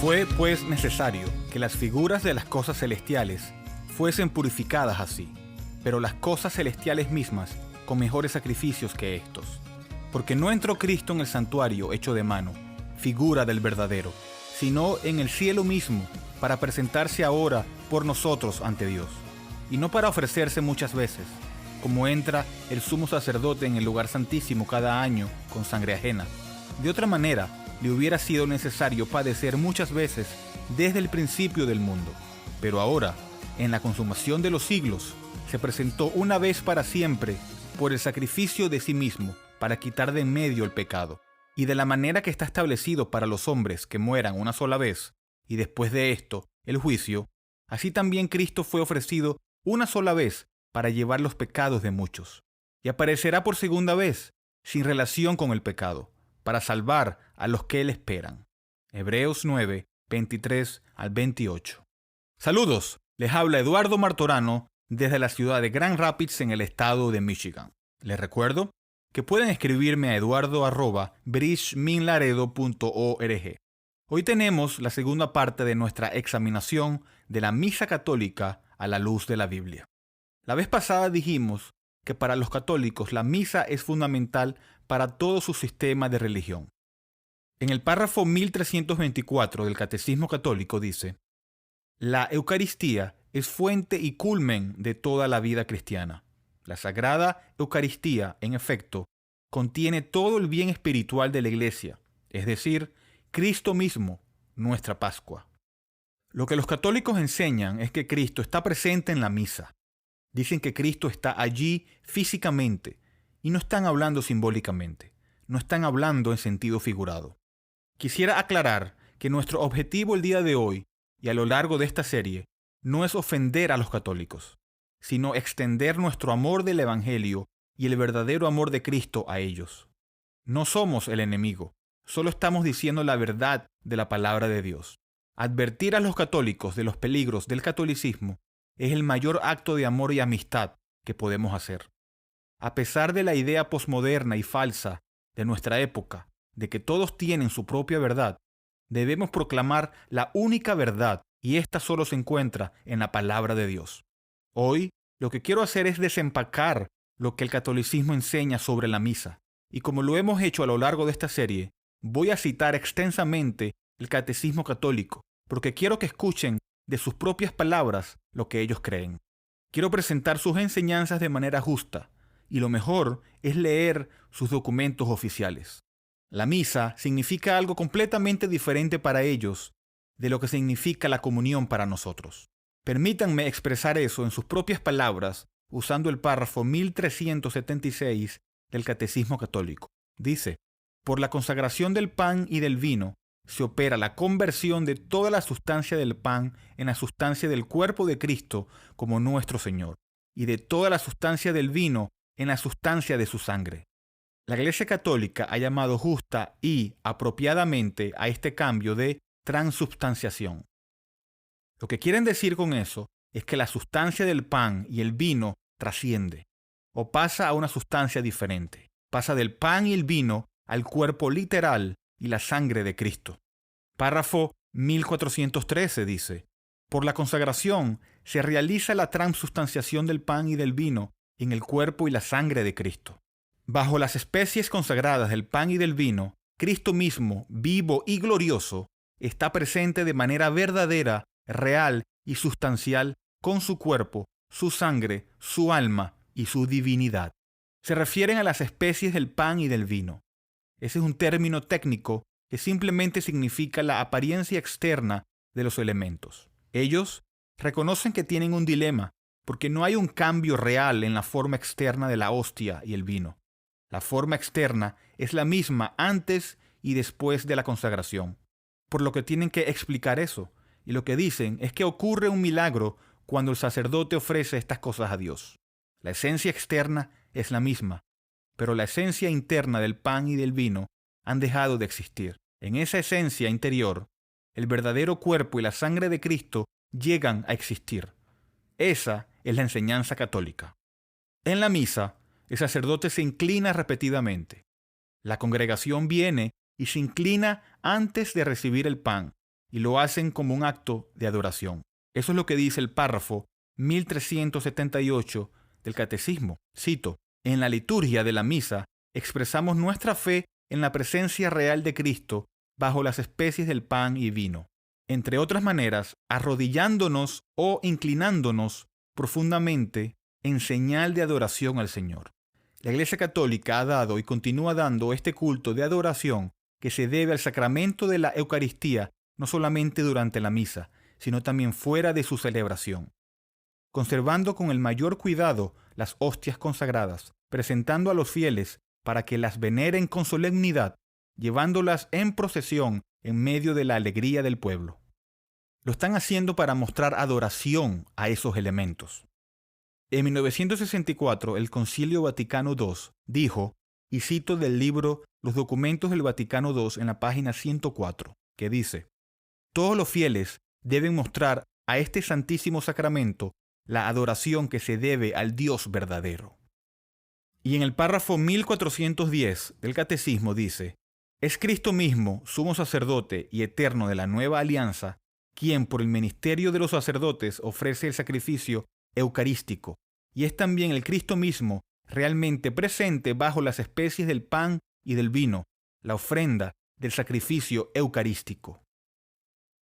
Fue pues necesario que las figuras de las cosas celestiales fuesen purificadas así, pero las cosas celestiales mismas con mejores sacrificios que estos. Porque no entró Cristo en el santuario hecho de mano, figura del verdadero, sino en el cielo mismo, para presentarse ahora por nosotros ante Dios, y no para ofrecerse muchas veces, como entra el sumo sacerdote en el lugar santísimo cada año con sangre ajena. De otra manera, le hubiera sido necesario padecer muchas veces desde el principio del mundo. Pero ahora, en la consumación de los siglos, se presentó una vez para siempre por el sacrificio de sí mismo para quitar de en medio el pecado. Y de la manera que está establecido para los hombres que mueran una sola vez, y después de esto, el juicio, así también Cristo fue ofrecido una sola vez para llevar los pecados de muchos. Y aparecerá por segunda vez, sin relación con el pecado, para salvar a los que le esperan. Hebreos 9, 23 al 28. Saludos, les habla Eduardo Martorano desde la ciudad de Grand Rapids en el estado de Michigan. Les recuerdo que pueden escribirme a eduardo@bridgeminlaredo.org. Hoy tenemos la segunda parte de nuestra examinación de la misa católica a la luz de la Biblia. La vez pasada dijimos que para los católicos la misa es fundamental para todo su sistema de religión. En el párrafo 1324 del Catecismo Católico dice: la Eucaristía es fuente y culmen de toda la vida cristiana. La Sagrada Eucaristía, en efecto, contiene todo el bien espiritual de la Iglesia, es decir, Cristo mismo, nuestra Pascua. Lo que los católicos enseñan es que Cristo está presente en la misa. Dicen que Cristo está allí físicamente y no están hablando simbólicamente, no están hablando en sentido figurado. Quisiera aclarar que nuestro objetivo el día de hoy y a lo largo de esta serie no es ofender a los católicos, sino extender nuestro amor del Evangelio y el verdadero amor de Cristo a ellos. No somos el enemigo, solo estamos diciendo la verdad de la palabra de Dios. Advertir a los católicos de los peligros del catolicismo es el mayor acto de amor y amistad que podemos hacer. A pesar de la idea posmoderna y falsa de nuestra época, de que todos tienen su propia verdad, debemos proclamar la única verdad, y esta solo se encuentra en la palabra de Dios. Hoy, lo que quiero hacer es desempacar lo que el catolicismo enseña sobre la misa, y como lo hemos hecho a lo largo de esta serie, voy a citar extensamente el Catecismo Católico, porque quiero que escuchen de sus propias palabras lo que ellos creen. Quiero presentar sus enseñanzas de manera justa, y lo mejor es leer sus documentos oficiales. La misa significa algo completamente diferente para ellos de lo que significa la comunión para nosotros. Permítanme expresar eso en sus propias palabras usando el párrafo 1376 del Catecismo Católico. Dice: por la consagración del pan y del vino se opera la conversión de toda la sustancia del pan en la sustancia del cuerpo de Cristo como nuestro Señor, y de toda la sustancia del vino en la sustancia de su sangre. La Iglesia Católica ha llamado justa y apropiadamente a este cambio de transubstanciación. Lo que quieren decir con eso es que la sustancia del pan y el vino trasciende, o pasa a una sustancia diferente. Pasa del pan y el vino al cuerpo literal y la sangre de Cristo. Párrafo 1413 dice: por la consagración se realiza la transubstanciación del pan y del vino en el cuerpo y la sangre de Cristo. Bajo las especies consagradas del pan y del vino, Cristo mismo, vivo y glorioso, está presente de manera verdadera, real y sustancial con su cuerpo, su sangre, su alma y su divinidad. Se refieren a las especies del pan y del vino. Ese es un término técnico que simplemente significa la apariencia externa de los elementos. Ellos reconocen que tienen un dilema porque no hay un cambio real en la forma externa de la hostia y el vino. La forma externa es la misma antes y después de la consagración, por lo que tienen que explicar eso, y lo que dicen es que ocurre un milagro cuando el sacerdote ofrece estas cosas a Dios. La esencia externa es la misma, pero la esencia interna del pan y del vino han dejado de existir. En esa esencia interior, el verdadero cuerpo y la sangre de Cristo llegan a existir. Esa es la enseñanza católica. En la misa, el sacerdote se inclina repetidamente. La congregación viene y se inclina antes de recibir el pan, y lo hacen como un acto de adoración. Eso es lo que dice el párrafo 1378 del Catecismo. Cito: en la liturgia de la misa expresamos nuestra fe en la presencia real de Cristo bajo las especies del pan y vino, entre otras maneras, arrodillándonos o inclinándonos profundamente en señal de adoración al Señor. La Iglesia Católica ha dado y continúa dando este culto de adoración que se debe al sacramento de la Eucaristía, no solamente durante la misa, sino también fuera de su celebración, conservando con el mayor cuidado las hostias consagradas, presentando a los fieles para que las veneren con solemnidad, llevándolas en procesión en medio de la alegría del pueblo. Lo están haciendo para mostrar adoración a esos elementos. En 1964, el Concilio Vaticano II dijo, y cito del libro Los documentos del Vaticano II en la página 104, que dice: todos los fieles deben mostrar a este santísimo sacramento la adoración que se debe al Dios verdadero. Y en el párrafo 1410 del Catecismo dice: es Cristo mismo, sumo sacerdote y eterno de la nueva alianza, quien por el ministerio de los sacerdotes ofrece el sacrificio eucarístico, y es también el Cristo mismo realmente presente bajo las especies del pan y del vino, la ofrenda del sacrificio eucarístico.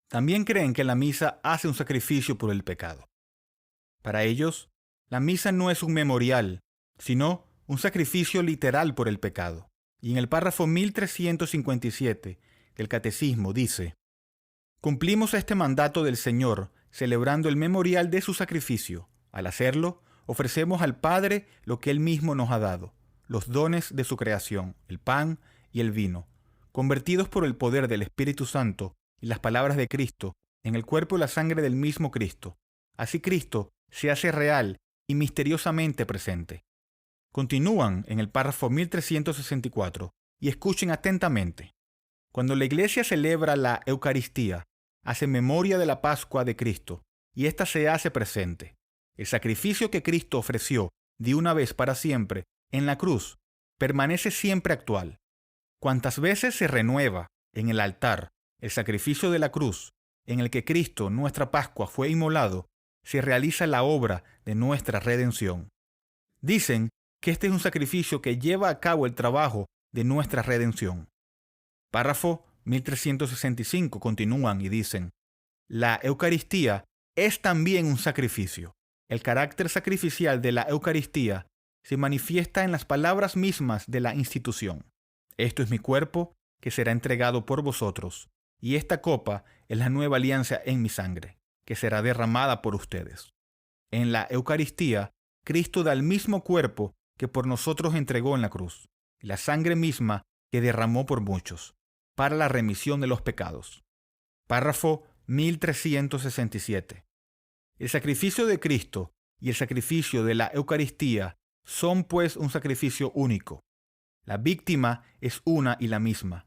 También creen que la misa hace un sacrificio por el pecado. Para ellos, la misa no es un memorial, sino un sacrificio literal por el pecado. Y en el párrafo 1357 del Catecismo dice: cumplimos este mandato del Señor celebrando el memorial de su sacrificio. Al hacerlo, ofrecemos al Padre lo que Él mismo nos ha dado, los dones de su creación, el pan y el vino, convertidos por el poder del Espíritu Santo y las palabras de Cristo en el cuerpo y la sangre del mismo Cristo. Así Cristo se hace real y misteriosamente presente. Continúan en el párrafo 1364 y escuchen atentamente. Cuando la Iglesia celebra la Eucaristía, hace memoria de la Pascua de Cristo y ésta se hace presente. El sacrificio que Cristo ofreció de una vez para siempre en la cruz permanece siempre actual. Cuantas veces se renueva en el altar el sacrificio de la cruz en el que Cristo, nuestra Pascua, fue inmolado, se realiza la obra de nuestra redención. Dicen que este es un sacrificio que lleva a cabo el trabajo de nuestra redención. Párrafo 1365 continúan y dicen: la Eucaristía es también un sacrificio. El carácter sacrificial de la Eucaristía se manifiesta en las palabras mismas de la institución. Esto es mi cuerpo, que será entregado por vosotros, y esta copa es la nueva alianza en mi sangre, que será derramada por ustedes. En la Eucaristía, Cristo da el mismo cuerpo que por nosotros entregó en la cruz, y la sangre misma que derramó por muchos, para la remisión de los pecados. Párrafo 1367. El sacrificio de Cristo y el sacrificio de la Eucaristía son pues un sacrificio único. La víctima es una y la misma.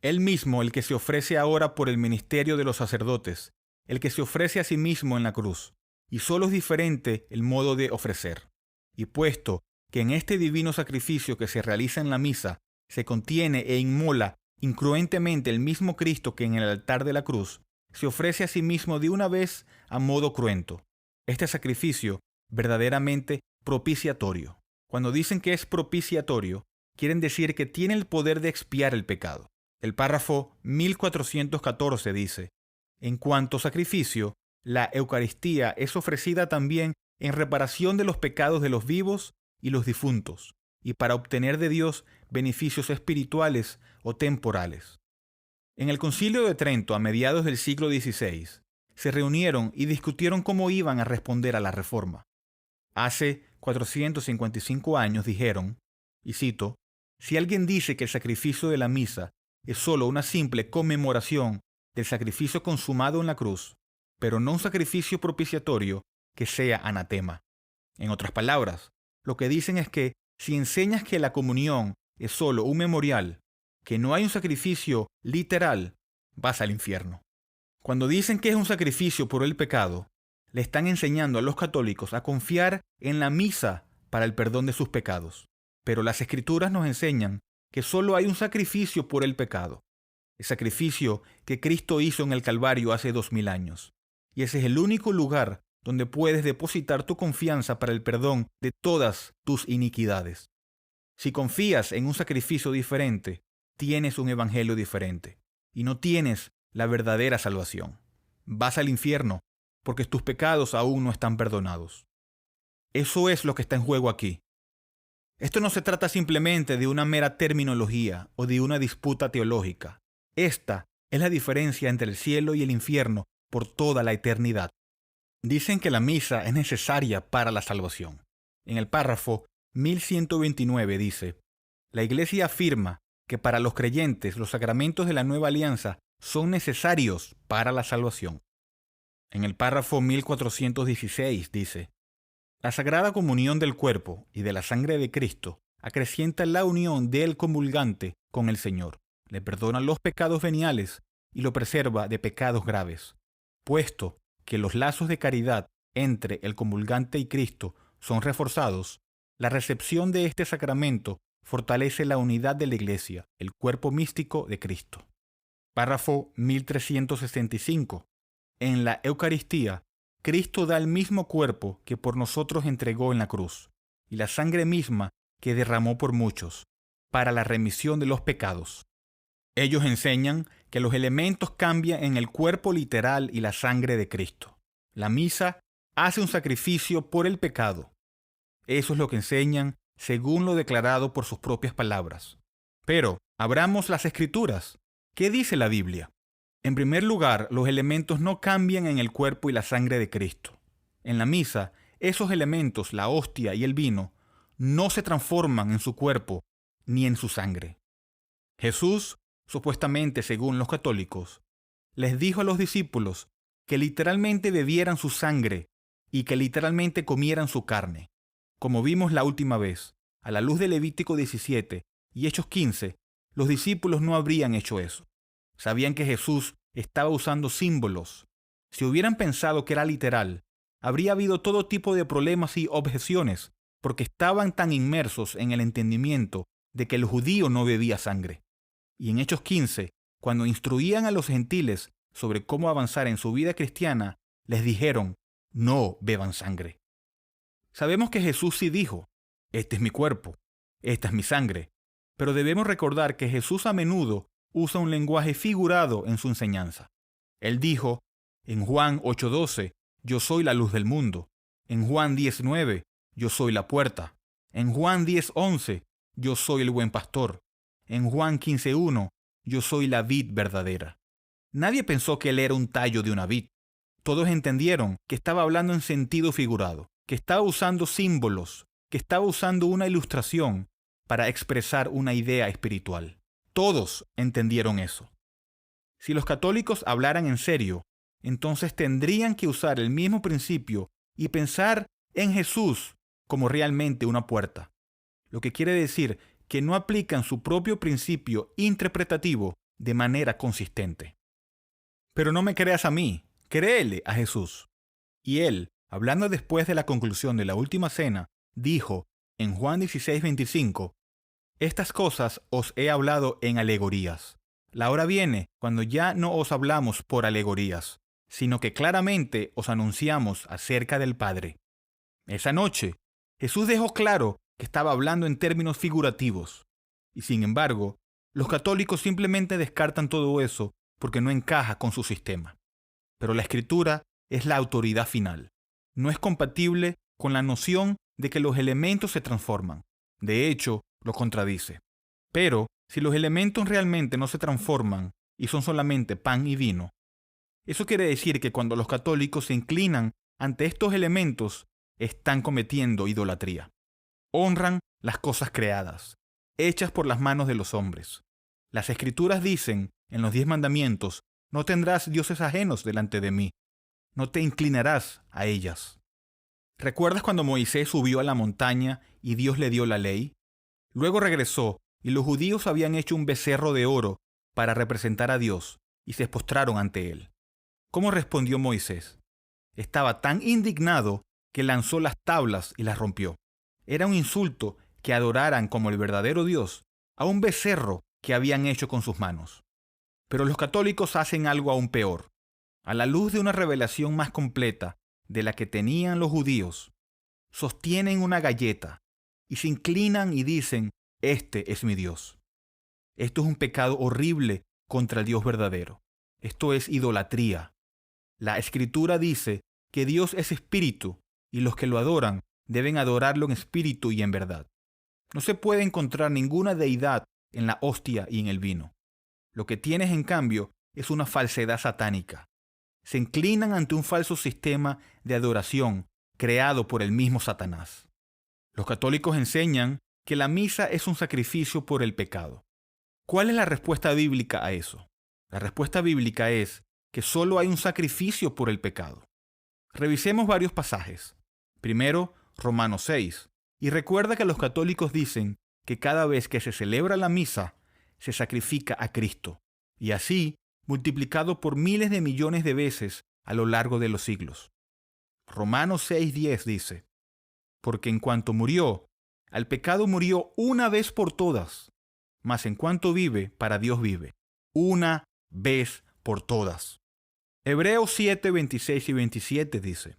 Él mismo, el que se ofrece ahora por el ministerio de los sacerdotes, el que se ofrece a sí mismo en la cruz, y solo es diferente el modo de ofrecer. Y puesto que en este divino sacrificio que se realiza en la misa se contiene e inmola incruentemente el mismo Cristo que en el altar de la cruz, se ofrece a sí mismo de una vez a modo cruento. Este sacrificio verdaderamente propiciatorio. Cuando dicen que es propiciatorio, quieren decir que tiene el poder de expiar el pecado. El párrafo 1414 dice: en cuanto sacrificio, la Eucaristía es ofrecida también en reparación de los pecados de los vivos y los difuntos, y para obtener de Dios beneficios espirituales o temporales. En el Concilio de Trento, a mediados del siglo XVI, se reunieron y discutieron cómo iban a responder a la Reforma. Hace 455 años dijeron, y cito: si alguien dice que el sacrificio de la misa es solo una simple conmemoración del sacrificio consumado en la cruz, pero no un sacrificio propiciatorio, que sea anatema. En otras palabras, lo que dicen es que si enseñas que la comunión es solo un memorial, que no hay un sacrificio literal, vas al infierno. Cuando dicen que es un sacrificio por el pecado, le están enseñando a los católicos a confiar en la misa para el perdón de sus pecados. Pero las Escrituras nos enseñan que solo hay un sacrificio por el pecado. el sacrificio que Cristo hizo en el Calvario hace 2000 años. Y ese es el único lugar donde puedes depositar tu confianza para el perdón de todas tus iniquidades. Si confías en un sacrificio diferente, tienes un evangelio diferente y no tienes la verdadera salvación. Vas al infierno porque tus pecados aún no están perdonados. Eso es lo que está en juego aquí. Esto no se trata simplemente de una mera terminología o de una disputa teológica. Esta es la diferencia entre el cielo y el infierno por toda la eternidad. Dicen que la misa es necesaria para la salvación. En el párrafo 1129 dice: la Iglesia afirma que para los creyentes los sacramentos de la nueva alianza son necesarios para la salvación. En el párrafo 1416 dice: la sagrada comunión del cuerpo y de la sangre de Cristo acrecienta la unión del comulgante con el Señor, le perdona los pecados veniales y lo preserva de pecados graves, puesto que los lazos de caridad entre el comulgante y Cristo son reforzados. La recepción de este sacramento fortalece la unidad de la Iglesia, el cuerpo místico de Cristo. Párrafo 1365. En la Eucaristía, Cristo da el mismo cuerpo que por nosotros entregó en la cruz, y la sangre misma que derramó por muchos, para la remisión de los pecados. Ellos enseñan que los elementos cambian en el cuerpo literal y la sangre de Cristo. La misa hace un sacrificio por el pecado. Eso es lo que enseñan según lo declarado por sus propias palabras. Pero abramos las Escrituras. ¿Qué dice la Biblia? En primer lugar, los elementos no cambian en el cuerpo y la sangre de Cristo. En la misa, esos elementos, la hostia y el vino, no se transforman en su cuerpo ni en su sangre. Jesús, supuestamente según los católicos, les dijo a los discípulos que literalmente bebieran su sangre y que literalmente comieran su carne. Como vimos la última vez, a la luz de Levítico 17 y Hechos 15, los discípulos no habrían hecho eso. Sabían que Jesús estaba usando símbolos. Si hubieran pensado que era literal, habría habido todo tipo de problemas y objeciones, porque estaban tan inmersos en el entendimiento de que el judío no bebía sangre. Y en Hechos 15, cuando instruían a los gentiles sobre cómo avanzar en su vida cristiana, les dijeron: no beban sangre. Sabemos que Jesús sí dijo: este es mi cuerpo, esta es mi sangre, pero debemos recordar que Jesús a menudo usa un lenguaje figurado en su enseñanza. Él dijo en Juan 8:12, yo soy la luz del mundo. En Juan 10:9, yo soy la puerta. En Juan 10:11, yo soy el buen pastor. En Juan 15:1, yo soy la vid verdadera. Nadie pensó que él era un tallo de una vid. Todos entendieron que estaba hablando en sentido figurado, que estaba usando símbolos, que estaba usando una ilustración para expresar una idea espiritual. Todos entendieron eso. Si los católicos hablaran en serio, entonces tendrían que usar el mismo principio y pensar en Jesús como realmente una puerta. Lo que quiere decir que no aplican su propio principio interpretativo de manera consistente. Pero no me creas a mí, créele a Jesús. Y él, hablando después de la conclusión de la última cena, dijo en Juan 16:25, estas cosas os he hablado en alegorías. La hora viene cuando ya no os hablamos por alegorías, sino que claramente os anunciamos acerca del Padre. Esa noche, Jesús dejó claro que estaba hablando en términos figurativos. Y sin embargo, los católicos simplemente descartan todo eso porque no encaja con su sistema. Pero la Escritura es la autoridad final. No es compatible con la noción de que los elementos se transforman. De hecho, lo contradice. Pero, si los elementos realmente no se transforman y son solamente pan y vino, eso quiere decir que cuando los católicos se inclinan ante estos elementos, están cometiendo idolatría. Honran las cosas creadas, hechas por las manos de los hombres. Las Escrituras dicen, en los 10 mandamientos, no tendrás dioses ajenos delante de mí, no te inclinarás a ellas. ¿Recuerdas cuando Moisés subió a la montaña y Dios le dio la ley? Luego regresó y los judíos habían hecho un becerro de oro para representar a Dios y se postraron ante él. ¿Cómo respondió Moisés? Estaba tan indignado que lanzó las tablas y las rompió. Era un insulto que adoraran como el verdadero Dios a un becerro que habían hecho con sus manos. Pero los católicos hacen algo aún peor. A la luz de una revelación más completa de la que tenían los judíos, sostienen una galleta y se inclinan y dicen, este es mi Dios. Esto es un pecado horrible contra el Dios verdadero. Esto es idolatría. La Escritura dice que Dios es espíritu y los que lo adoran deben adorarlo en espíritu y en verdad. No se puede encontrar ninguna deidad en la hostia y en el vino. Lo que tienes, en cambio, es una falsedad satánica. Se inclinan ante un falso sistema de adoración creado por el mismo Satanás. Los católicos enseñan que la misa es un sacrificio por el pecado. ¿Cuál es la respuesta bíblica a eso? La respuesta bíblica es que solo hay un sacrificio por el pecado. Revisemos varios pasajes. Primero, Romanos 6. Y recuerda que los católicos dicen que cada vez que se celebra la misa, se sacrifica a Cristo, y así multiplicado por miles de millones de veces a lo largo de los siglos. Romanos 6:10 dice, porque en cuanto murió, al pecado murió una vez por todas, mas en cuanto vive, para Dios vive, una vez por todas. Hebreos 7:26 y 27 dice,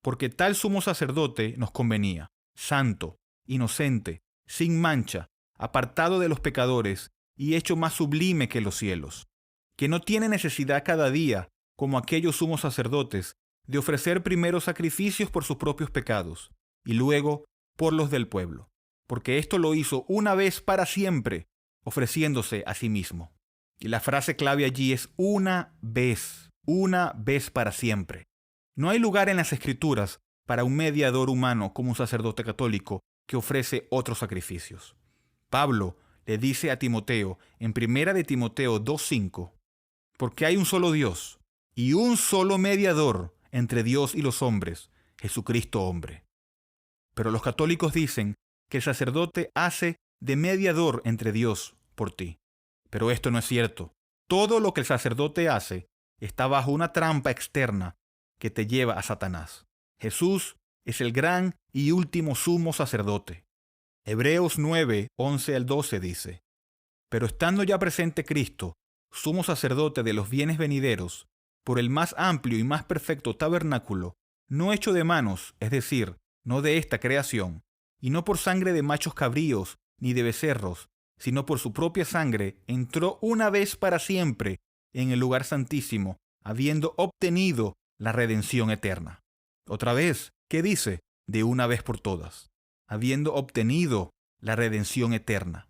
porque tal sumo sacerdote nos convenía, santo, inocente, sin mancha, apartado de los pecadores y hecho más sublime que los cielos, que no tiene necesidad cada día, como aquellos sumos sacerdotes, de ofrecer primero sacrificios por sus propios pecados y luego por los del pueblo, porque esto lo hizo una vez para siempre, ofreciéndose a sí mismo. Y la frase clave allí es una vez para siempre. No hay lugar en las Escrituras para un mediador humano como un sacerdote católico que ofrece otros sacrificios. Pablo le dice a Timoteo en 1 de Timoteo 2:5, porque hay un solo Dios y un solo mediador entre Dios y los hombres, Jesucristo hombre. Pero los católicos dicen que el sacerdote hace de mediador entre Dios por ti. Pero esto no es cierto. Todo lo que el sacerdote hace está bajo una trampa externa que te lleva a Satanás. Jesús es el gran y último sumo sacerdote. Hebreos 9:11 al 12 dice, pero estando ya presente Cristo, sumo sacerdote de los bienes venideros, por el más amplio y más perfecto tabernáculo, no hecho de manos, es decir, no de esta creación, y no por sangre de machos cabríos ni de becerros, sino por su propia sangre, entró una vez para siempre en el lugar santísimo, habiendo obtenido la redención eterna. Otra vez, ¿qué dice? De una vez por todas, habiendo obtenido la redención eterna.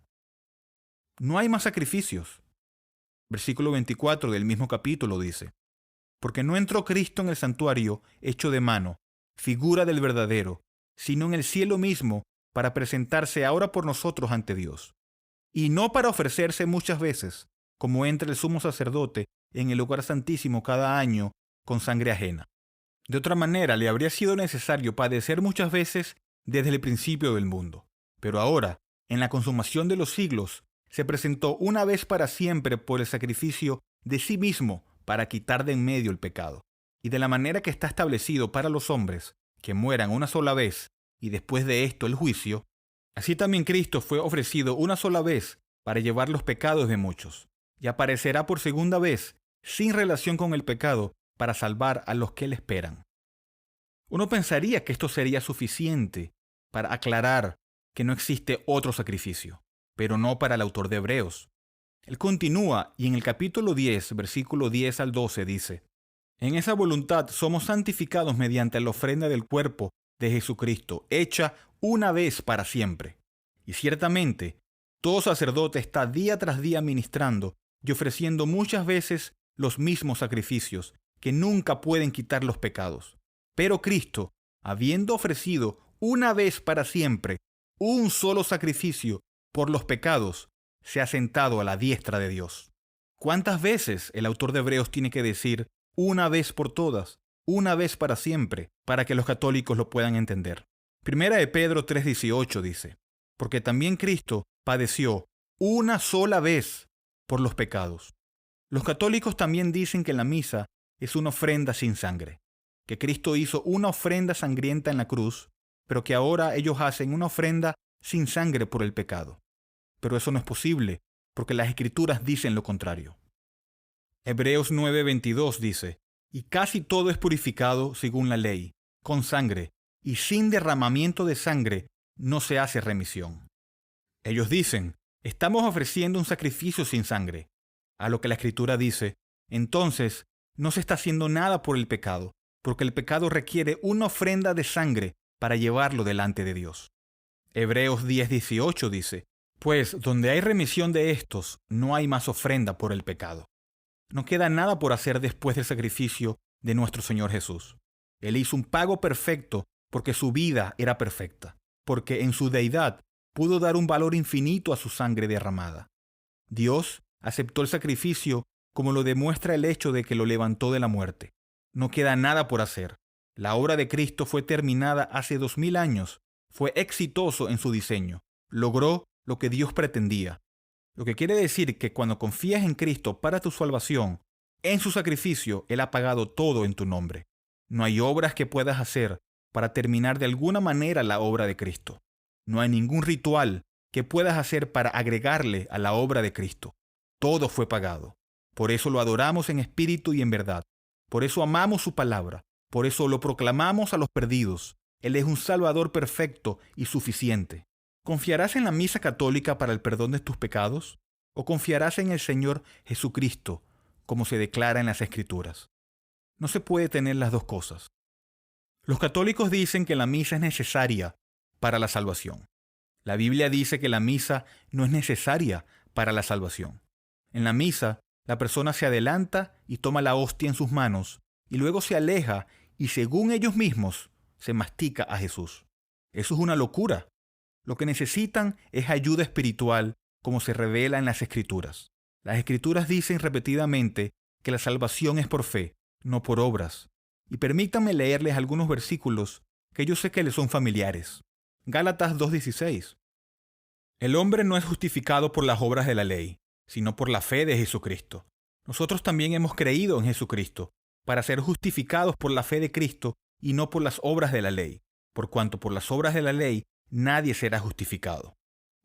No hay más sacrificios. Versículo 24 del mismo capítulo dice, porque no entró Cristo en el santuario hecho de mano, figura del verdadero, sino en el cielo mismo, para presentarse ahora por nosotros ante Dios. Y no para ofrecerse muchas veces, como entra el sumo sacerdote en el lugar santísimo cada año con sangre ajena. De otra manera, le habría sido necesario padecer muchas veces desde el principio del mundo. Pero ahora, en la consumación de los siglos, se presentó una vez para siempre por el sacrificio de sí mismo para quitar de en medio el pecado. Y de la manera que está establecido para los hombres, que mueran una sola vez y después de esto el juicio, así también Cristo fue ofrecido una sola vez para llevar los pecados de muchos, y aparecerá por segunda vez, sin relación con el pecado, para salvar a los que le esperan. Uno pensaría que esto sería suficiente para aclarar que no existe otro sacrificio, pero no para el autor de Hebreos. Él continúa y en el capítulo 10, versículo 10 al 12 dice, en esa voluntad somos santificados mediante la ofrenda del cuerpo de Jesucristo, hecha una vez para siempre. Y ciertamente, todo sacerdote está día tras día ministrando y ofreciendo muchas veces los mismos sacrificios, que nunca pueden quitar los pecados. Pero Cristo, habiendo ofrecido una vez para siempre un solo sacrificio por los pecados, se ha sentado a la diestra de Dios. ¿Cuántas veces el autor de Hebreos tiene que decir una vez por todas, una vez para siempre, para que los católicos lo puedan entender? Primera de Pedro 3:18 dice, porque también Cristo padeció una sola vez por los pecados. Los católicos también dicen que la misa es una ofrenda sin sangre, que Cristo hizo una ofrenda sangrienta en la cruz, pero que ahora ellos hacen una ofrenda sin sangre por el pecado. Pero eso no es posible, porque las Escrituras dicen lo contrario. Hebreos 9:22 dice: y casi todo es purificado según la ley, con sangre, y sin derramamiento de sangre no se hace remisión. Ellos dicen: estamos ofreciendo un sacrificio sin sangre. A lo que la Escritura dice: entonces no se está haciendo nada por el pecado, porque el pecado requiere una ofrenda de sangre para llevarlo delante de Dios. Hebreos 10:18 dice: pues donde hay remisión de estos, no hay más ofrenda por el pecado. No queda nada por hacer después del sacrificio de nuestro Señor Jesús. Él hizo un pago perfecto porque su vida era perfecta, porque en su deidad pudo dar un valor infinito a su sangre derramada. Dios aceptó el sacrificio como lo demuestra el hecho de que lo levantó de la muerte. No queda nada por hacer. La obra de Cristo fue terminada hace 2000 años. Fue exitoso en su diseño. Logró lo que Dios pretendía. Lo que quiere decir que cuando confías en Cristo para tu salvación, en su sacrificio, Él ha pagado todo en tu nombre. No hay obras que puedas hacer para terminar de alguna manera la obra de Cristo. No hay ningún ritual que puedas hacer para agregarle a la obra de Cristo. Todo fue pagado. Por eso lo adoramos en espíritu y en verdad. Por eso amamos su palabra. Por eso lo proclamamos a los perdidos. Él es un Salvador perfecto y suficiente. ¿Confiarás en la misa católica para el perdón de tus pecados? ¿O confiarás en el Señor Jesucristo, como se declara en las Escrituras? No se puede tener las dos cosas. Los católicos dicen que la misa es necesaria para la salvación. La Biblia dice que la misa no es necesaria para la salvación. En la misa, la persona se adelanta y toma la hostia en sus manos, y luego se aleja y, según ellos mismos, se mastica a Jesús. Eso es una locura. Lo que necesitan es ayuda espiritual, como se revela en las Escrituras. Las Escrituras dicen repetidamente que la salvación es por fe, no por obras. Y permítanme leerles algunos versículos que yo sé que les son familiares. Gálatas 2:16. El hombre no es justificado por las obras de la ley, sino por la fe de Jesucristo. Nosotros también hemos creído en Jesucristo, para ser justificados por la fe de Cristo y no por las obras de la ley, por cuanto por las obras de la ley nadie será justificado.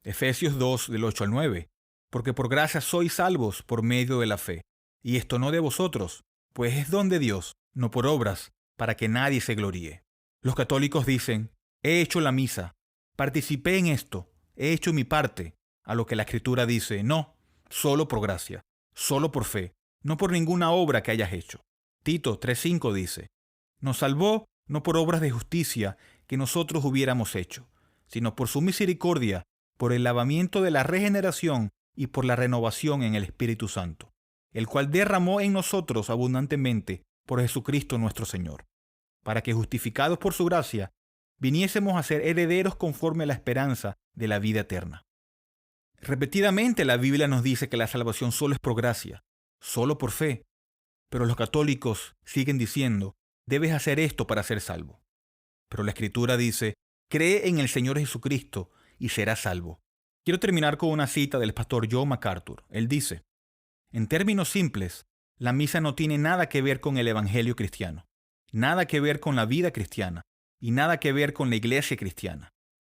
Efesios 2, del 8 al 9. Porque por gracia sois salvos por medio de la fe, y esto no de vosotros, pues es don de Dios, no por obras, para que nadie se gloríe. Los católicos dicen: he hecho la misa, participé en esto, he hecho mi parte, a lo que la Escritura dice: no, solo por gracia, solo por fe, no por ninguna obra que hayas hecho. Tito 3:5 dice: nos salvó no por obras de justicia que nosotros hubiéramos hecho, sino por su misericordia, por el lavamiento de la regeneración y por la renovación en el Espíritu Santo, el cual derramó en nosotros abundantemente por Jesucristo nuestro Señor, para que, justificados por su gracia, viniésemos a ser herederos conforme a la esperanza de la vida eterna. Repetidamente la Biblia nos dice que la salvación solo es por gracia, solo por fe, pero los católicos siguen diciendo: debes hacer esto para ser salvo. Pero la Escritura dice: cree en el Señor Jesucristo y serás salvo. Quiero terminar con una cita del pastor John MacArthur. Él dice: en términos simples, la misa no tiene nada que ver con el evangelio cristiano, nada que ver con la vida cristiana y nada que ver con la iglesia cristiana.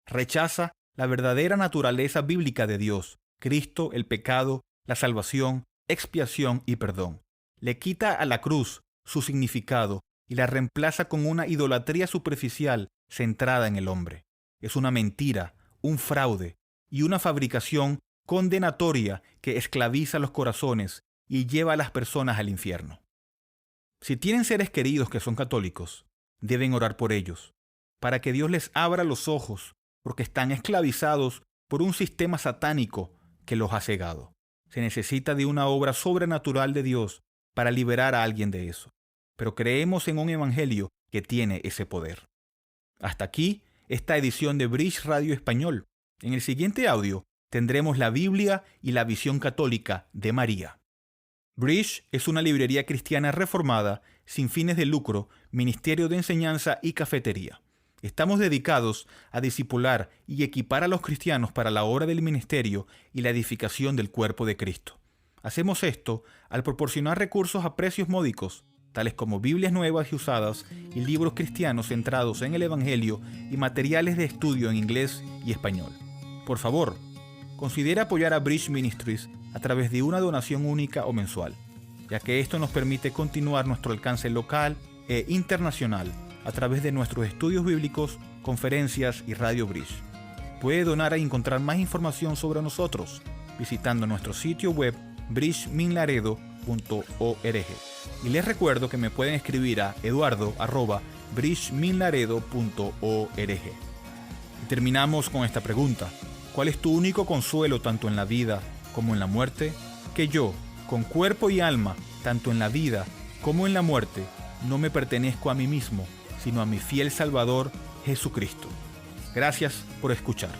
Rechaza la verdadera naturaleza bíblica de Dios, Cristo, el pecado, la salvación, expiación y perdón. Le quita a la cruz su significado y la reemplaza con una idolatría superficial centrada en el hombre. Es una mentira, un fraude y una fabricación condenatoria que esclaviza los corazones y lleva a las personas al infierno. Si tienen seres queridos que son católicos, deben orar por ellos, para que Dios les abra los ojos, porque están esclavizados por un sistema satánico que los ha cegado. Se necesita de una obra sobrenatural de Dios para liberar a alguien de eso. Pero creemos en un evangelio que tiene ese poder. Hasta aquí esta edición de Bridge Radio Español. En el siguiente audio tendremos la Biblia y la visión católica de María. Bridge es una librería cristiana reformada, sin fines de lucro, ministerio de enseñanza y cafetería. Estamos dedicados a discipular y equipar a los cristianos para la obra del ministerio y la edificación del cuerpo de Cristo. Hacemos esto al proporcionar recursos a precios módicos, tales como Biblias nuevas y usadas y libros cristianos centrados en el Evangelio y materiales de estudio en inglés y español. Por favor, considera apoyar a Bridge Ministries a través de una donación única o mensual. ya que esto nos permite continuar nuestro alcance local e internacional a través de nuestros estudios bíblicos, conferencias y Radio Bridge. Puede donar y encontrar más información sobre nosotros visitando nuestro sitio web bridgeminlaredo.org. Y les recuerdo que me pueden escribir a eduardo@bridgeminlaredo.org. Y terminamos con esta pregunta: ¿cuál es tu único consuelo tanto en la vida como en la muerte? Que yo, con cuerpo y alma, tanto en la vida como en la muerte, no me pertenezco a mí mismo, sino a mi fiel Salvador, Jesucristo. Gracias por escuchar.